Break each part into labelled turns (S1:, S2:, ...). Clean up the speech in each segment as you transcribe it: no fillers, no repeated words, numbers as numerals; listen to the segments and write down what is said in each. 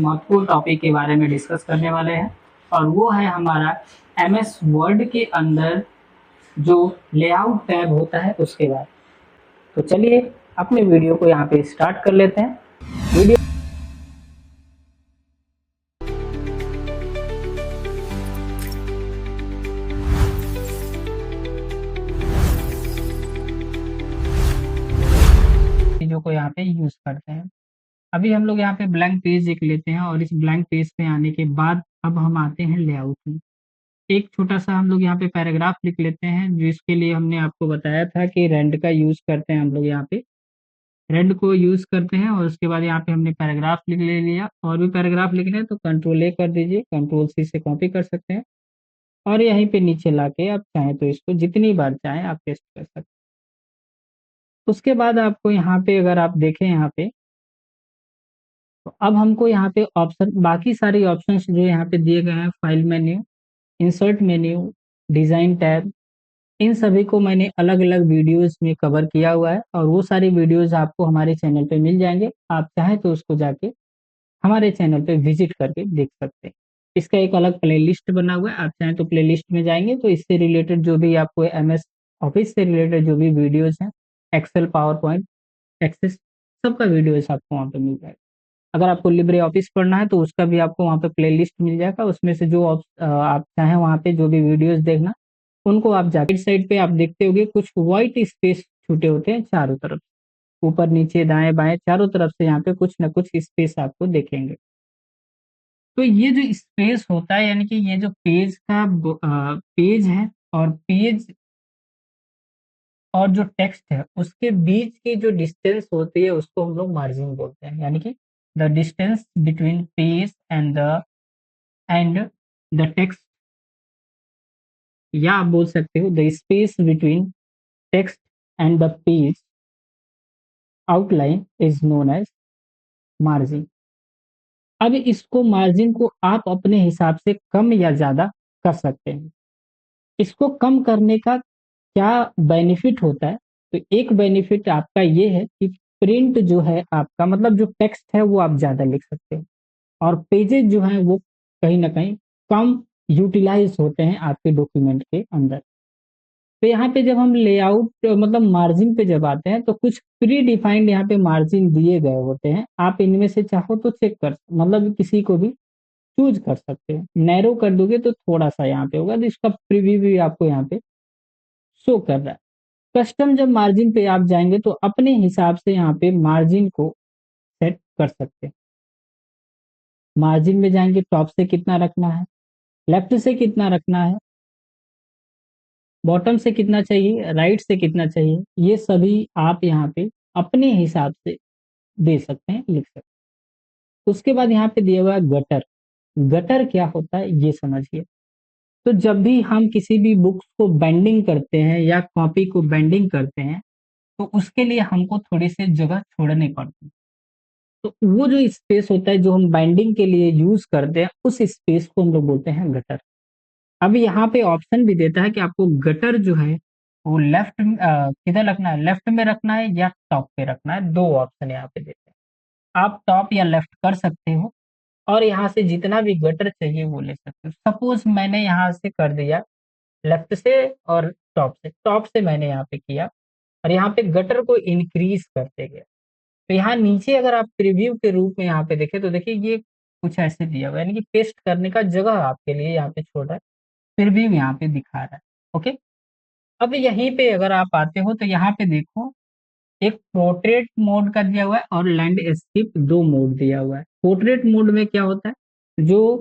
S1: महत्वपूर्ण टॉपिक के बारे में डिस्कस करने वाले हैं और वो है हमारा एमएस वर्ड के अंदर जो लेआउट टैब होता है उसके बाद। तो चलिए अपने वीडियो को यहाँ पे स्टार्ट कर लेते हैं। वीडियो चीजों को यहाँ पे यूज करते हैं। अभी हम लोग यहाँ पे ब्लैंक पेज एक लेते हैं और इस ब्लैंक पेज पे आने के बाद अब हम आते हैं लेआउट में। एक छोटा-सा हम लोग यहाँ पे पैराग्राफ लिख लेते हैं, जिसके लिए हमने आपको बताया था कि रेंड का यूज़ करते हैं हम लोग यहाँ पे। रेंड को यूज़ करते हैं और उसके बाद यहाँ पे हमने पैराग्राफ लिख ले लिया। और भी पैराग्राफ लिखना है तो कंट्रोल A कर दीजिए, कंट्रोल C से कॉपी कर सकते हैं और यहीं पे नीचे लाके आप चाहें तो इसको जितनी बार चाहें आप पेस्ट कर सकते हैं। उसके बाद आपको यहाँ पे अगर आप देखें यहाँ पे, तो अब हमको यहाँ पे ऑप्शन बाकी सारी ऑप्शंस जो यहाँ पे दिए गए हैं, file menu, insert menu, design tab, इन सभी को मैंने अलग-अलग वीडियोज़ में कवर किया हुआ है और वो सारी वीडियोज़ आपको हमारे चैनल पे मिल जाएँगे। आप चाहें तो उसको जाके हमारे चैनल पे विज़िट करके देख सकते हैं। इसका एक अलग प्लेलिस्ट बना हुआ है, आप चाहें तो प्लेलिस्ट में जाएँगे तो इससे रिलेटेड जो भी आपको एमएस ऑफिस से रिलेटेड जो भी वीडियोज़ हैं, एक्सेल, पावरपॉइंट, एक्सेस सबका वीडियोज़ आपको वहाँ पे मिल जाएगा। अगर आपको लिब्रे ऑफिस पढ़ना है तो उसका भी आपको वहाँ पे प्लेलिस्ट मिल जाएगा, उसमें से जो आप चाहें वहाँ पे जो भी वीडियोज़ देखना, उनको आप जाके साइड पे आप देखते होंगे कुछ व्हाइट स्पेस छूटे होते हैं चारों तरफ, ऊपर, नीचे, दाएँ-बाएँ चारों तरफ से यहाँ पे कुछ न कुछ स्पेस आपको दिखेंगे। तो ये जो स्पेस होता है यानी कि ये जो पेज का पेज है और पेज और जो टेक्स्ट है उसके बीच की जो डिस्टेंस होती है उसको हम लोग मार्जिन बोलते हैं। यानी कि the distance between page and the text, या आप बोल सकते हो the space between text and the page outline is known as margin. अब इसको मार्जिन को आप अपने हिसाब से कम या ज़्यादा कर सकते हैं। इसको कम करने का क्या बेनिफिट होता है? तो एक बेनिफिट आपका ये है कि प्रिंट जो है आपका मतलब जो टेक्स्ट है वो आप ज़्यादा लिख सकते हैं और पेजेज़ जो हैं वो कहीं न कहीं कम यूटिलाइज़ होते हैं आपके डॉक्यूमेंट के अंदर। तो यहाँ पे जब हम लेआउट मतलब मार्जिन पे जब आते हैं तो कुछ प्री डिफाइंड यहाँ पे मार्जिन दिए गए होते हैं। आप इनमें से चाहो तो चेक कर मतलब किसी को भी चूज़ कर सकते हैं। नैरो कर दोगे तो थोड़ा-सा यहाँ पे होगा तो इसका प्रीव्यू भी आपको यहाँ पे शो कर रहा है। कस्टम जब मार्जिन पे आप जाएँगे तो अपने हिसाब से यहाँ पे मार्जिन को सेट कर सकते हैं। मार्जिन में जाएँगे टॉप से कितना रखना है, लेफ्ट से कितना रखना है, बॉटम से कितना चाहिए, राइट से कितना चाहिए, ये सभी आप यहाँ पे अपने हिसाब से दे सकते हैं, लिख सकते हैं। उसके बाद यहाँ पे दिया हुआ है गटर। गटर क्या होता है ये समझिए। तो जब भी हम किसी भी बुक्स को बेंडिंग करते हैं या कॉपी को बेंडिंग करते हैं, तो उसके लिए हमको थोड़ी-सी जगह छोड़नी पड़ती है। तो वो जो स्पेस होता है जो हम बाइंडिंग के लिए यूज़ करते हैं, उस स्पेस को हम लोग बोलते हैं गटर। अब यहाँ पे ऑप्शन भी देता है कि आपको गटर जो है वो किधर रखना है, लेफ्ट में रखना है या टॉप पे रखना है, 2 ऑप्शन यहाँ पे देते हैं। आप टॉप या लेफ्ट कर सकते हो और यहाँ से जितना भी गटर चाहिए वो ले सकते हो। सपोज़ मैंने यहाँ से कर दिया लेफ्ट से और टॉप से मैंने यहाँ पे किया और यहाँ पे गटर को इंक्रीज़ करते गया। तो यहाँ नीचे अगर आप प्रीव्यू के रूप में यहाँ पे देखें तो देखिए ये कुछ ऐसे दिया हुआ है, यानी कि पेस्ट करने का जगह आपके लिए यहाँ पे छोड़ा है, प्रीव्यू यहाँ पे दिखा रहा है, ओके। अब यहीं पे अगर आप आते हो तो यहाँ पे देखो एक पोर्ट्रेट मोड का दिया हुआ है और लैंडस्केप 2 मोड दिया हुआ है। पोर्ट्रेट मोड में क्या होता है, जो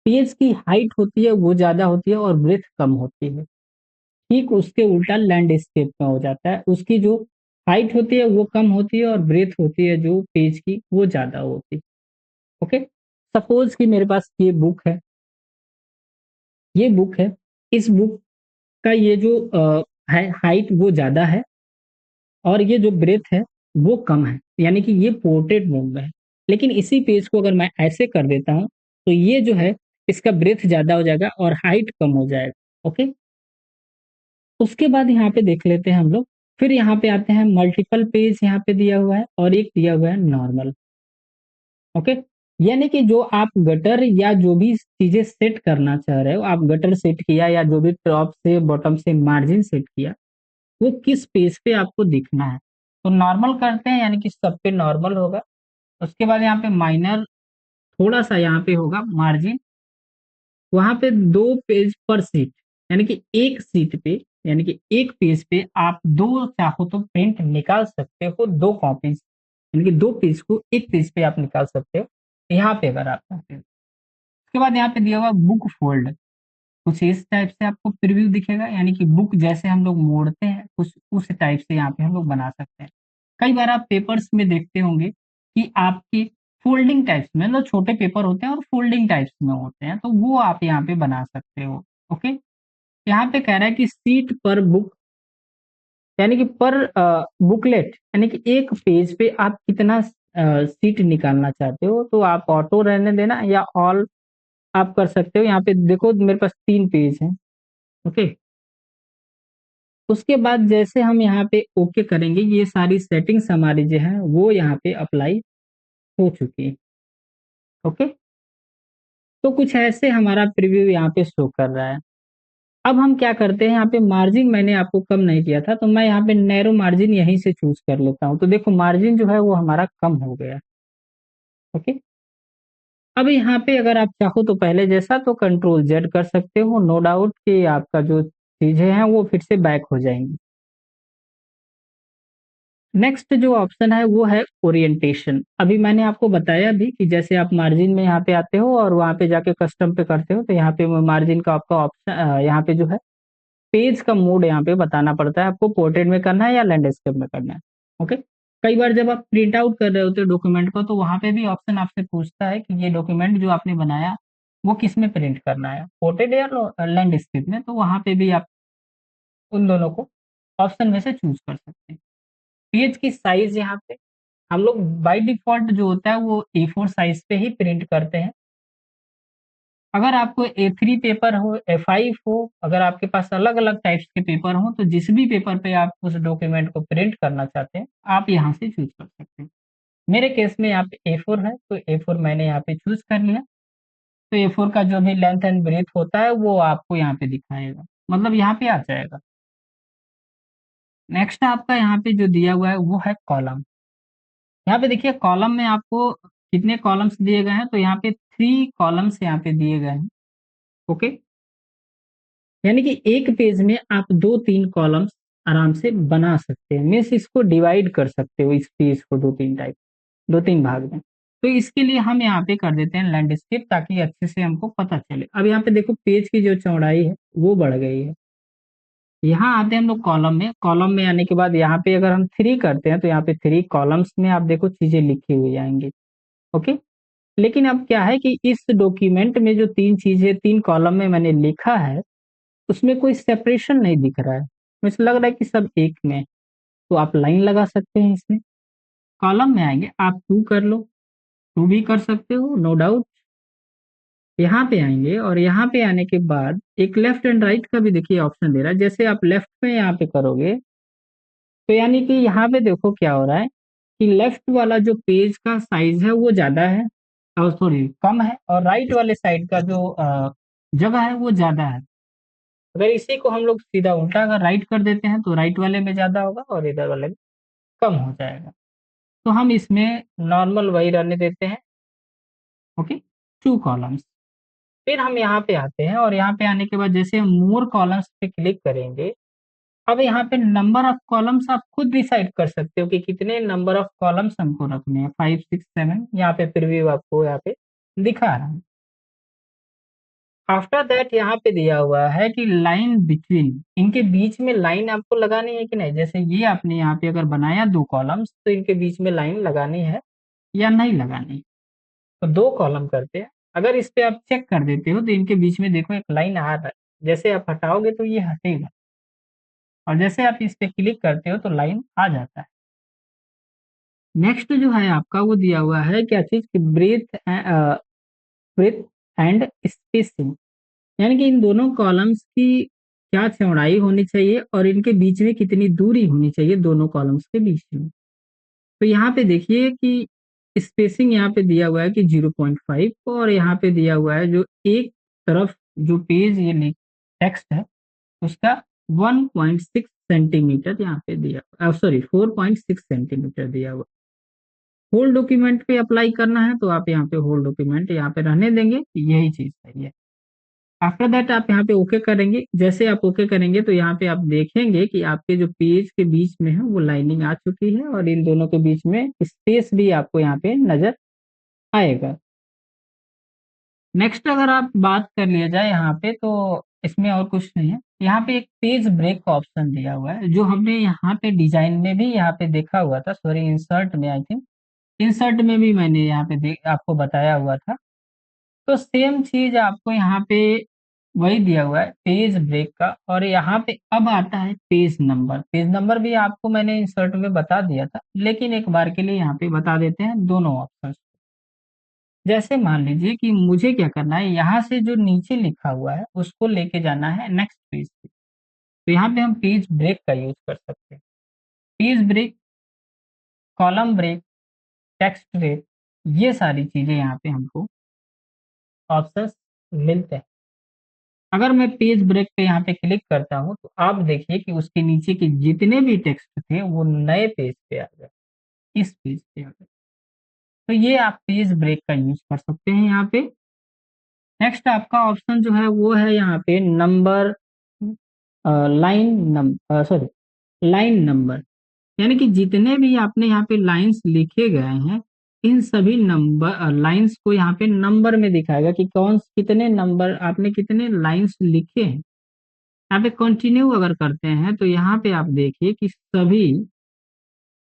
S1: पेज की हाइट होती है वो ज़्यादा होती है और ब्रेड्थ कम होती है। ठीक उसके उल्टा लैंडस्केप में हो जाता है, उसकी जो हाइट होती है वो कम होती है और ब्रेड्थ होती है जो पेज की वो ज़्यादा होती है, ओके। सपोज़ कि मेरे पास ये बुक है, ये बुक है, इस बुक का ये जो है हाइट वो ज़्यादा है और ये जो ब्रेड्थ है वो कम है, यानी कि ये पोर्ट्रेट मोड में है। लेकिन इसी पेज को अगर मैं ऐसे कर देता हूँ, तो ये जो है इसका ब्रेड्थ ज़्यादा हो जाएगा और हाइट कम हो जाएगा, ओके। उसके बाद यहाँ पे देख लेते हैं हम लोग, फिर यहाँ पे आते हैं मल्टीपल पेज यहाँ पे दिया हुआ है और एक दिया हुआ है नॉर्मल, ओके। यानी कि जो आप गटर या जो भी चीजें सेट करना चाह रहे हो, आप गटर सेट किया या जो भी टॉप से बॉटम से मार्जिन सेट किया, वो किस पेज पे आपको दिखना है। तो नॉर्मल करते हैं, यानी कि सब पे नॉर्मल होगा। उसके बाद यहाँ पे माइनर, थोड़ा सा यहाँ पे होगा मार्जिन। वहां पे 2 पेज पर सीट, यानी कि एक सीट पे, यानी कि एक पेज पे आप दो चाहो तो प्रिंट निकाल सकते हो, 2 कॉपीज, यानी कि 2 पेज को एक पेज पे आप निकाल सकते हो, यहाँ पे अगर आप चाहते हो। उसके बाद यहाँ पे दिया हुआ बुक फोल्ड, कुछ इस टाइप से आपको प्रीव्यू दिखेगा, यानी कि बुक जैसे हम लोग मोड़ते हैं कुछ उस टाइप से यहाँ पे हम लोग बना सकते हैं। कई बार आप पेपर्स में देखते होंगे कि आपके फोल्डिंग टाइप्स में, मतलब छोटे पेपर होते हैं और फोल्डिंग टाइप्स में होते हैं, तो वो आप यहाँ पे बना सकते हो। ओके, यहाँ पे कह रहा है कि सीट पर बुक, यानी कि पर बुकलेट, यानी कि एक पेज पे आप कितना सीट निकालना चाहते हो, तो आप ऑटो रहने देना या ऑल आप कर सकते हो। यहाँ पे देखो मेरे पास 3 पेज हैं। ओके, उसके बाद जैसे हम यहाँ पे ओके करेंगे, ये सारी सेटिंग्स हमारी जो है वो यहाँ पे अप्लाई हो चुकी है। ओके, तो कुछ ऐसे हमारा प्रीव्यू यहाँ पे शो कर रहा है। अब हम क्या करते हैं, यहाँ पे मार्जिन मैंने आपको कम नहीं किया था, तो मैं यहाँ पे नैरो मार्जिन यहीं से चूज कर लेता हूँ। तो देखो मार्जिन जो है वो हमारा कम हो गया। ओके, अब यहाँ पे अगर आप चाहो तो पहले जैसा तो कंट्रोल जेड कर सकते हो, नो डाउट कि आपका जो चीजें हैं वो फिर से बैक हो जाएंगी। नेक्स्ट जो ऑप्शन है वो है ओरिएंटेशन। अभी मैंने आपको बताया भी कि जैसे आप मार्जिन में यहाँ पे आते हो और वहाँ पे जाके कस्टम पे करते हो, तो यहाँ पे मार्जिन का आपका ऑप्शन, यहाँ पे जो है पेज का मोड यहाँ पे बताना पड़ता है, आपको पोर्ट्रेट में करना है या लैंडस्केप में करना है। ओके, कई बार जब आप प्रिंट आउट कर रहे होते हो डॉक्यूमेंट को, तो वहाँ पे भी ऑप्शन आपसे पूछता है कि ये डॉक्यूमेंट जो आपने बनाया वो किस में प्रिंट करना है, पोर्ट्रेट या लैंडस्केप में, तो वहाँ पे भी आप उन दोनों को ऑप्शन में से चूज कर सकते हैं। पेज की साइज यहाँ पे हम लोग बाय डिफॉल्ट जो होता है वो A4 साइज पे ही प्रिंट करते हैं। अगर आपको A3 पेपर हो, A5 हो, अगर आपके पास अलग अलग टाइप्स के पेपर हो, तो जिस भी पेपर पे आप उस डॉक्यूमेंट को प्रिंट करना चाहते हैं आप यहाँ से चूज कर सकते हैं। मेरे केस में यहाँ पे A4 है, तो A4 मैंने यहाँ पे चूज कर लिया। तो A4 का जो भी लेंथ एंड ब्रेथ होता है वो आपको यहाँ पे दिखाएगा, मतलब यहाँ पे आ जाएगा। नेक्स्ट आपका यहाँ पे जो दिया हुआ है वो है कॉलम। यहाँ पे देखिए कॉलम में आपको कितने कॉलम्स दिए गए हैं, तो यहाँ पे 3 कॉलम्स यहाँ पे दिए गए हैं। ओके, यानी कि एक पेज में आप 2-3 कॉलम्स आराम से बना सकते हैं, मीन्स इसको डिवाइड कर सकते हो इस पेज को 2-3 भाग में। तो इसके लिए हम यहाँ पे कर देते हैं लैंडस्केप, ताकि अच्छे से हमको पता चले। अब यहाँ पे देखो पेज की जो चौड़ाई है वो बढ़ गई है। यहाँ आते हैं हम लोग कॉलम में, कॉलम में आने के बाद यहाँ पे अगर हम 3 करते हैं, तो यहाँ पे 3 कॉलम्स में आप देखो चीजें लिखी हुई आएंगी। ओके, लेकिन अब क्या है कि इस डॉक्यूमेंट में जो 3 चीजें 3 कॉलम में मैंने लिखा है, उसमें कोई सेपरेशन नहीं दिख रहा है, मुझे लग रहा है कि सब एक में है। तो आप लाइन लगा सकते हैं इसमें। कॉलम में आएंगे, आप 2 कर लो, 2 भी कर सकते हो, नो डाउट। यहाँ पे आएंगे और यहाँ पे आने के बाद एक लेफ्ट एंड राइट का भी देखिए ऑप्शन दे रहा है। जैसे आप लेफ्ट में यहाँ पे करोगे, तो यानी कि यहाँ पे देखो क्या हो रहा है कि लेफ्ट वाला जो पेज का साइज है वो ज्यादा है, और सॉरी कम है, और राइट वाले साइड का जो जगह है वो ज्यादा है। अगर इसी को हम लोग सीधा उल्टा अगर राइट कर देते हैं, तो राइट वाले में ज्यादा होगा और इधर वाले में कम हो जाएगा। तो हम इसमें नॉर्मल वही रहने देते हैं। Okay, 2 columns. फिर हम यहाँ पे आते हैं और यहाँ पे आने के बाद जैसे हम मोर कॉलम्स पे क्लिक करेंगे, अब यहाँ पे नंबर ऑफ कॉलम्स आप खुद डिसाइड कर सकते हो कि कितने नंबर ऑफ कॉलम्स हमको रखने हैं, 5 6 7। यहाँ पे प्रीव्यू आपको यहाँ पे दिखा रहा है। आफ्टर दैट यहाँ पे दिया हुआ है कि लाइन बिटवीन, इनके बीच में लाइन आपको लगानी है कि नहीं। जैसे ये आपने यहाँ पे अगर बनाया 2 कॉलम्स, तो इनके बीच में लाइन लगानी है या नहीं लगानी। तो 2 कॉलम करते हैं, अगर इस पे आप चेक कर देते हो तो इनके बीच में देखो एक लाइन आ रहा है, जैसे आप हटाओगे तो ये हटेगा, और जैसे आप इस पे क्लिक करते हो तो लाइन आ जाता है। नेक्स्ट जो है आपका वो दिया हुआ है क्या चीज की, ब्रेथ एंड स्पेसिंग, यानी कि इन दोनों कॉलम्स की क्या चौड़ाई होनी चाहिए और इनके बीच में कितनी दूरी होनी चाहिए दोनों कॉलम्स के बीच में। तो यहाँ पे देखिए कि स्पेसिंग यहाँ पे दिया हुआ है कि 0.5, और यहाँ पे दिया हुआ है जो एक तरफ जो पेज ये टेक्स्ट है उसका 1.6 सेंटीमीटर यहाँ पे दिया, सॉरी 4.6 सेंटीमीटर दिया हुआ। होल डॉक्यूमेंट पे अप्लाई करना है तो आप यहाँ पे होल डॉक्यूमेंट यहाँ पे रहने देंगे, यही चीज सही है। आफ्टर दैट आप यहाँ पे ओके करेंगे। जैसे आप ओके करेंगे तो यहाँ पे आप देखेंगे कि आपके जो पेज के बीच में है वो लाइनिंग आ चुकी है, और इन दोनों के बीच में स्पेस भी आपको यहाँ पे नजर आएगा। नेक्स्ट अगर आप बात कर लिया जाए यहाँ पे, तो इसमें और कुछ नहीं है। यहाँ पे एक पेज ब्रेक का ऑप्शन दिया हुआ है, जो हमने यहाँ पे डिजाइन में भी यहाँ पे देखा हुआ था, सॉरी इंसर्ट में, आई थिंक इंसर्ट में भी मैंने यहाँ पे आपको बताया हुआ था। तो सेम चीज आपको यहाँ पे वही दिया हुआ है पेज ब्रेक का, और यहाँ पे अब आता है पेज नंबर। पेज नंबर भी आपको मैंने इंसर्ट में बता दिया था, लेकिन एक बार के लिए यहाँ पे बता देते हैं दोनों ऑप्शन। जैसे मान लीजिए कि मुझे क्या करना है, यहाँ से जो नीचे लिखा हुआ है उसको लेके जाना है नेक्स्ट पेज पे, तो यहाँ पे हम पेज ब्रेक का यूज कर सकते हैं। Page break, column break, text break, ये सारी चीजें यहाँ पे हमको ऑप्शंस मिलते हैं। अगर मैं पेज ब्रेक पे यहाँ पे क्लिक करता हूँ तो आप देखिए कि उसके नीचे के जितने भी टेक्स्ट थे वो नए पेज पे आ गए, इस पेज पे आ गए। तो ये आप पेज ब्रेक का यूज कर सकते हैं यहाँ पे। नेक्स्ट आपका ऑप्शन जो है वो है यहाँ पे number, line number, sorry line number, यानी कि जितने भी आपने यहाँ पे लाइंस लिखे गए हैं इन सभी नंबर लाइंस को यहाँ पे नंबर में दिखाएगा कि कौन कितने नंबर आपने कितने लाइंस लिखे हैं। यहाँ पे कंटिन्यू अगर करते हैं तो यहाँ पे आप देखिए कि सभी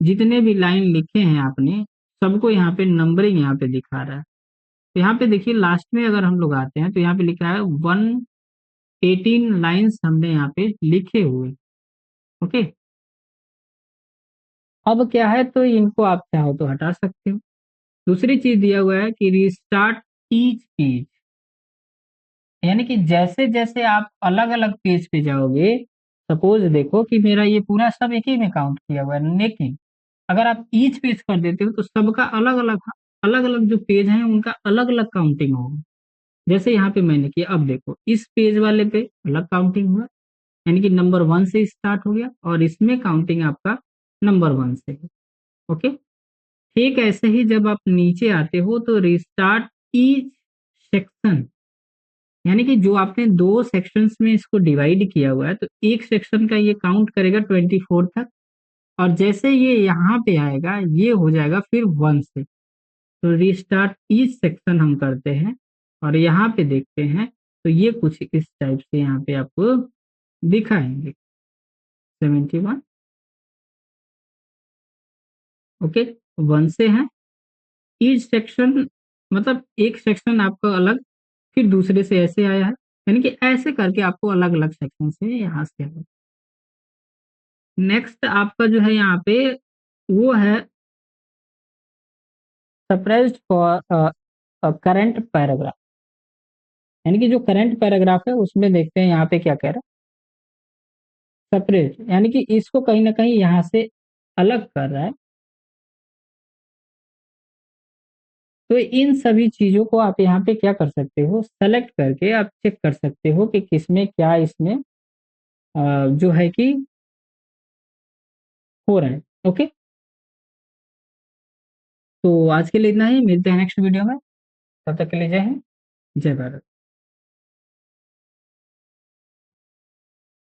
S1: जितने भी लाइन लिखे हैं आपने सबको यहाँ पे नंबरिंग यहाँ पे दिखा रहा है। तो यहाँ पे देखिए लास्ट में अगर हम लोग आते हैं तो यहाँ पे लिखा है 118 लाइंस हमने यहाँ पे लिखे हुए। ओके, अब क्या है तो इनको आप चाहो तो हटा सकते हो। दूसरी चीज दिया हुआ है कि रिस्टार्ट ईच पेज, यानी कि जैसे जैसे आप अलग अलग पेज पे जाओगे, सपोज देखो कि मेरा ये पूरा सब एक ही में काउंट किया हुआ है, लेकिन अगर आप ईच पेज कर देते हो तो सबका अलग अलग, अलग अलग जो पेज हैं उनका अलग अलग काउंटिंग होगा। जैसे यहाँ पे मैंने किया, अब देखो इस पेज वाले पे अलग काउंटिंग हुआ, यानी कि नंबर 1 से स्टार्ट हो गया, और इसमें काउंटिंग आपका नंबर 1 से है। ओके, ठीक ऐसे ही जब आप नीचे आते हो तो रिस्टार्ट ईच सेक्शन, यानी कि जो आपने दो सेक्शंस में इसको डिवाइड किया हुआ है तो एक सेक्शन का ये काउंट करेगा 24 तक, और जैसे ये यहाँ पे आएगा ये हो जाएगा फिर 1 से। तो रिस्टार्ट ईच सेक्शन हम करते हैं और यहाँ पे देखते हैं तो ये कुछ इस टाइप से यहाँ पे आपको दिखाएंगे 71। ओके, 1 से है ईच सेक्शन, मतलब एक सेक्शन आपका अलग, फिर दूसरे से ऐसे आया है, यानी कि ऐसे करके आपको अलग अलग सेक्शन से यहाँ से आया। नेक्स्ट आपका जो है यहाँ पे वो है सरप्राइज्ड फॉर करंट पैराग्राफ, यानी कि जो करंट पैराग्राफ है उसमें देखते हैं यहाँ पे क्या कह रहा है, सेपरेट, यानी कि इसको कहीं ना कहीं यहाँ से अलग कर रहा है। तो इन सभी चीजों को आप यहाँ पे क्या कर सकते हो, सेलेक्ट करके आप चेक कर सकते हो कि किसमें क्या इसमें जो है कि हो रहा है। ओके, तो आज के लिए इतना ही, मिलते हैं नेक्स्ट वीडियो में, तब तक के लिए जय हिंद, जय भारत।